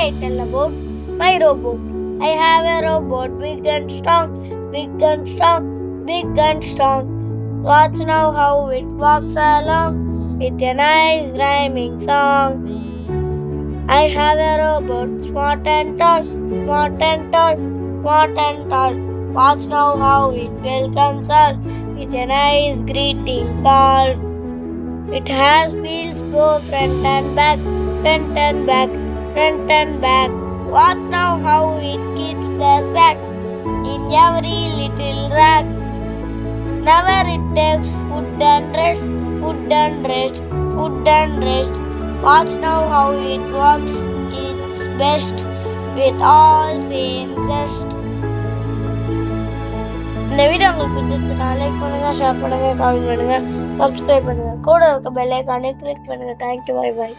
I tell about my robot. I have a robot, big and strong, big and strong, big and strong. Watch now how it walks along with a nice rhyming song. I have a robot, smart and tall, smart and tall, smart and tall. Watch now how it welcomes all with a nice greeting call. It has wheels, go front and back, front and back, front and back. Watch now how it keeps the sack in every little rack. Never it takes food and rest, food and rest, food and rest. Watch now how it works its best with all same zest. இந்த video உங்களுக்கு பிடிச்சிருந்தா like பண்ணுங்க, share பண்ணுங்க, comment பண்ணுங்க, subscribe பண்ணுங்க, கூட இருக்க bell ஐகானை கிளிக் பண்ணுங்க. Thank you, bye by.